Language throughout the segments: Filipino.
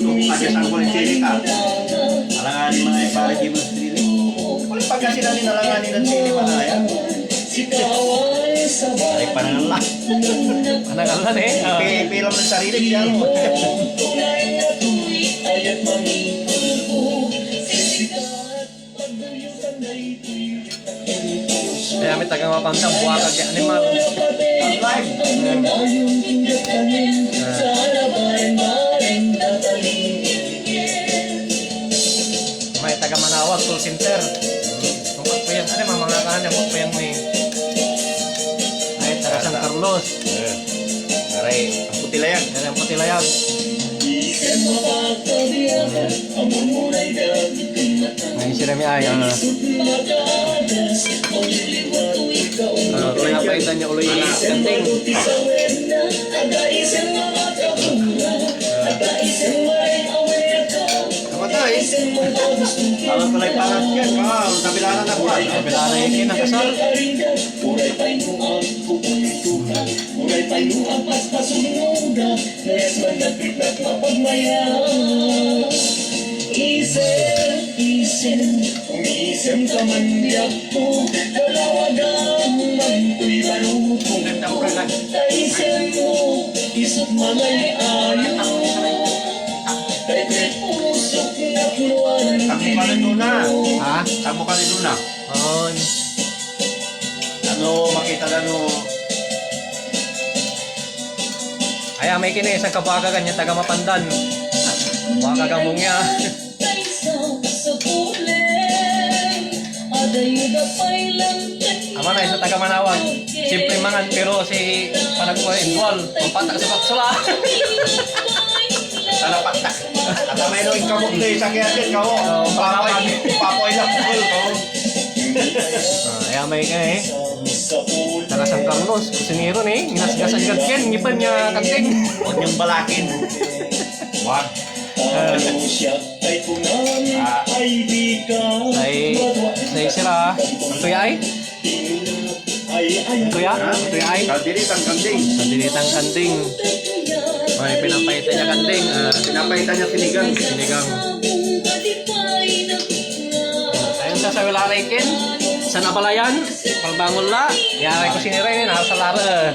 pagkasan ko ng sili ka. Alanganin mga ipare di mo sa sili. Kung pagkasin natin alanganin ng sili manaya. Ay, panangalan. Panangalan eh. Ipilam ng sarili kaya mo. Kaya may tagang mapamsang buwakag yung animal. Ang live. May taga Manawag, call center. Tungkol po yan, ano mga kanan mo po yan may... Ay, taga San Carlos. Aray, ang putilayan. Yan ang patilayag. Ngayon sila may ay, pinapaitan niya uloy kanting. Kapatay. Alam ko lang parat yan. Kabilanan ako. Kabilanan yung kinakasal. Isem ka man diyak ko, kalawagang manto'y balutong ko. Isem mo, isip manay ayaw. Kay pusok na kluwan. Kamu ka rin Luna. Ha? Kamu ka rin Luna. Oo. Ano makita na no? Ay, may kini isang kabagagan niya taga Mapandan. Bagagang mungya. Ama na isa taga Manawag. Simple mangan pero si panagkuha inwal. Pampatak sa kapsula. Sana patak. At may noong kamok na isa kaya din kao. Papoy na pukul kao. Ay, may kini taga San Carlos. Kusiniro ni. Ginasgasan gadken. Ngipan niya kanting. Huwag niyong balakin. Wag. Ay sila. Ang tuya ay? Ang tuya? Ang tuya ay? Kaldiritang kanding. Kaldiritang kanding. May pinapaitan niya kanding. Pinapaitan niya sinigang. Sinigang. Ayun sa Wilaray Ken. Sa Nabalayan. Pagbangon la. Yari ko siniray ni. Nasa lara.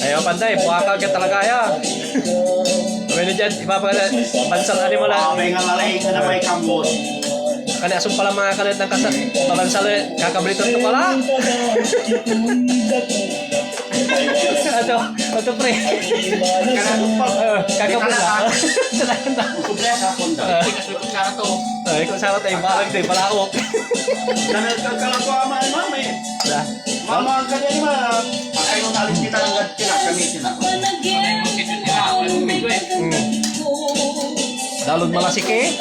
Ayaw panday, buwakag ka talaga ya. Pwede dyan, iba pa na, bansal animal na. May nga lalay ka na may kamot. Kani asong pala mga kalit ng kasal, pabansal kakabriton ito pala. Ito pre. Kakabrita. Kumpres ako nda. Ikot ka to. Ay, kung sarap tayo, balag tayo, palaok. Nanagkagkala ko ama ay mama eh. Mama ang kanya naman. Ay nung nalit kita ng gatkina, gamitin ako. Dalod malasike.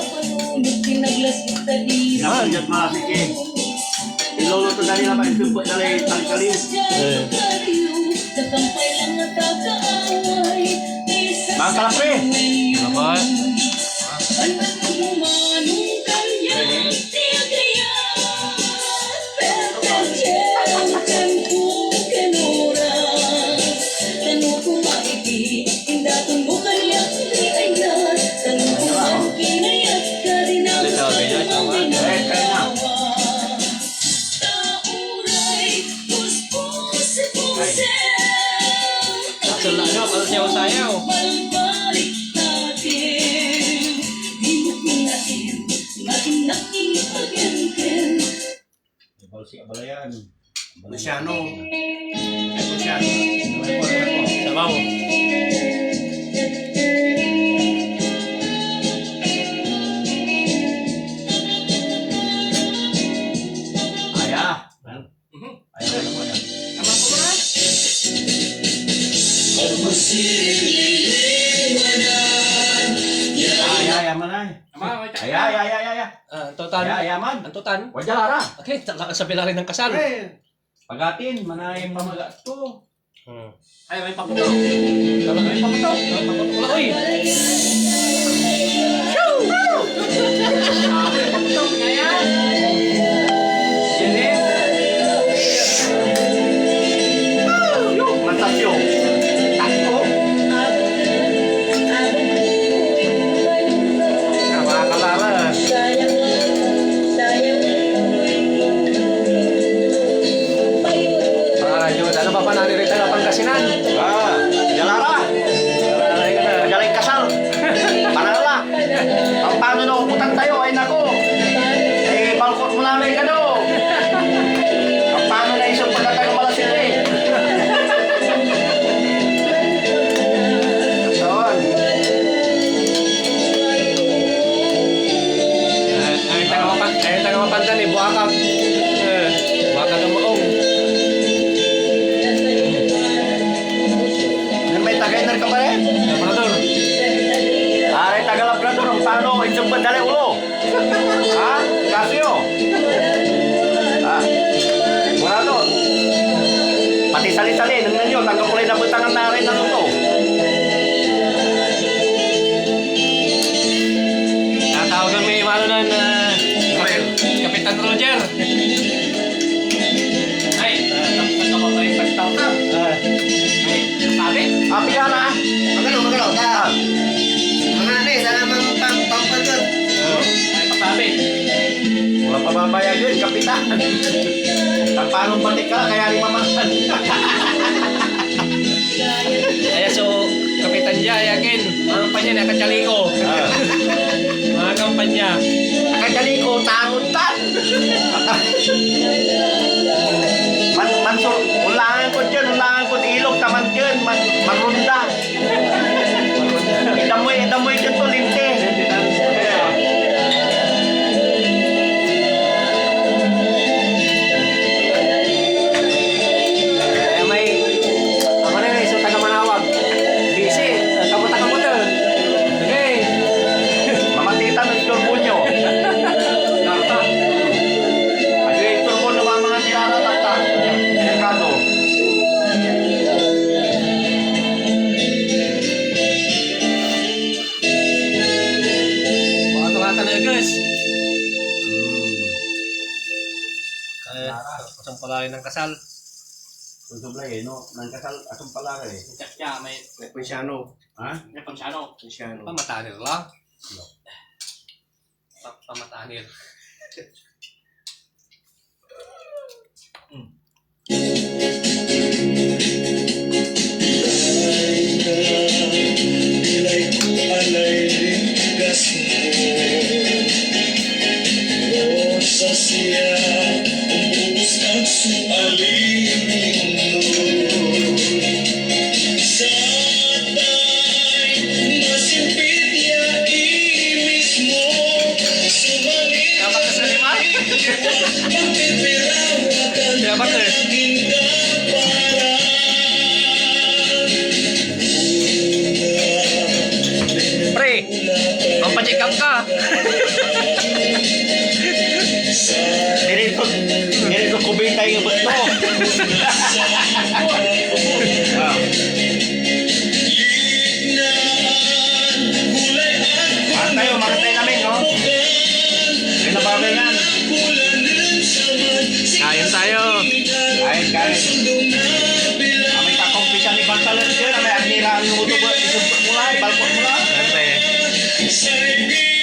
Napanjat malasik eh. Iluluto na nila pa ito na lang tangkaliw. Mga kalapre. Naman. Sayaw. Si Abalayan. Luciano. Luciano. Sabaw. Aya. Aya. Ay. Tutan. Yaman. Ang tutan. Wajalara. Okay, talaga sa bilarin ng kasal. Pagatin, manay pamaga to. Ay, may paputok. Talaga may paputok. Paputok wala, uy. May paputok, kaya. Yan eh. na ni Rita na Pangasinan. Jalara. Aray ka na. Magaling kasal. Panala. Paano na uputang tayo? Ay nako. Eh, balkot mo namin ka do. Paano na isang pagkatayo malasin eh. Katawan. Ay taga mapandan ni Buakak. Buakak ang maong. May tagay-nar ka ba eh? Labrador. Ay, taga-labrador. Paano? Isang bandali ulo. Ha? Casio. Mura doon. Pati sali-sali. Nang ninyo, tanggap ulit na butangan na rin ng ito. Natawagan may malo na Kapitan Roger. Ay, tapos mo may pagtaw ka. Ay, sabi? Piara. Magalaw. Mga ane, sana mang pangpagod. Ay, pasabi. Wala pa babaya yun, kapitan. Paano batik ka, kaya rin mamakan. Ay, so, Kapitan Jaya, yakin. Mga kampanya na Kachaliko. Mga kampanya. Kakajali ko, tanguntan. Mansur, ulangan ko ilog, taman dyan, manrunda. Idamoy dyan to, linte. Kaya may, ako na yun, so taga Manawag. Busy, kamuta-kamuta. Okay. Mamatita ng turbo nyo. Narta. Ay, yung turbo naman mga nilala tata. Merkado. Mga tumata na yun, guys. Kaya, isang palagi ng kasal. Susublay no? Nang kasal, asong pala eh. Kaya may pensyano. Ha? May pensyano. Pamatanir lang. Pamatanir. Nilay ko alay ringkas mo. Rosa siya, umbus at sualingin mo. Sa atay, masimpit niya imis mo. Sumangin Dapat ka sa lima? pagpipiraw at ang Dapat ka. naging kaparan. Pre, pampachikap ka. Dirito kubita yung bato. Makantay namin, no? Pinababayan. Kain tayo. Kahit. Kami kakumpisan ni Bantalan dyan. May agnira ang luto ba? Isumpot mula, balkot mula. Siyempre.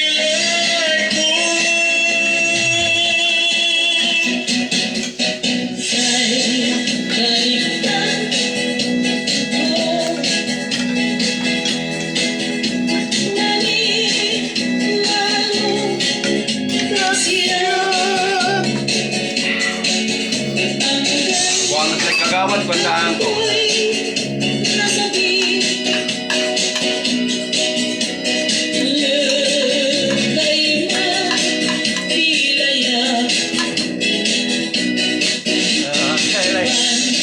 Buwan na sila kagawad, bandaan ko.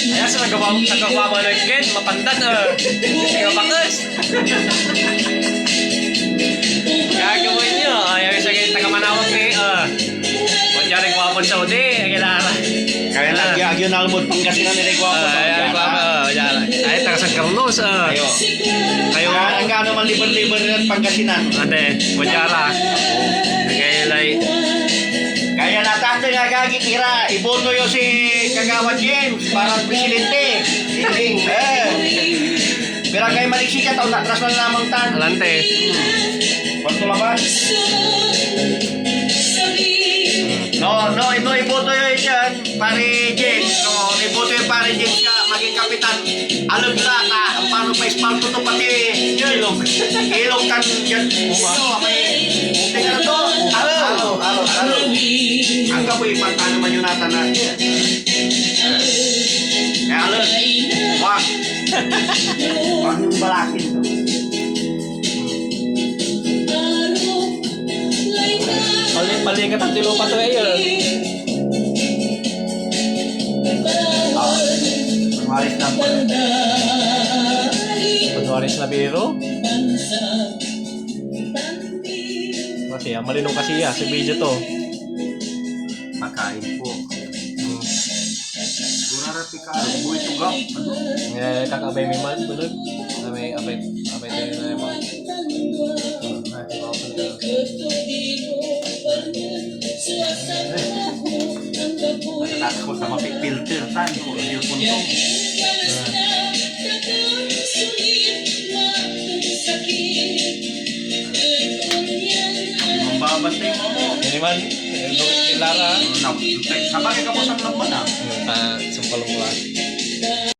Kaya sa nagawa na again, mapandan Sige bakas. Gagawin nyo. Ayaw yung sige taga Manawag ni Kunyaring wapon Saudi. Kailangan. Kaya nagyagyo na almod Pangasinan ni Regwa ko. Ay, taga San Carlos. Kayo. Kayo. Ang gano'n man liber-liber rin Pangasinan. Ate, kunyara. Kaya Kaya natatay nga gagitira, iboto yung si Kagawad James para presidente. Hindi. Pero kayo maliksi ka, taon natras lang namang tan. Alante. Kwanto labas? No, iboto yung dyan, pare James. No, iboto yung pare James ka, maging kapitan. Alam sa ta, paano pa espalto to pati ilog. Ilog kan yan. Ano, may tingnan na to. Alo. Ang kapoy, panta naman yun nata na. Kaya alam, wag. Wag yung balakin to. Balikat ang tilupa to eh. Pagwaris lang po. Kunwaris na biro. Kasi malinong kasi sa video to. Makain po. Kurang ka, buhay tugap. Kakabay may man, bulag. May abay tayo na yung mga. Natatakot na mapipilter tayo kung yung puntong. Mambabantay mo mo. Ini man, Lara. Sabagay ka po sa naman ah. Sumpalong ko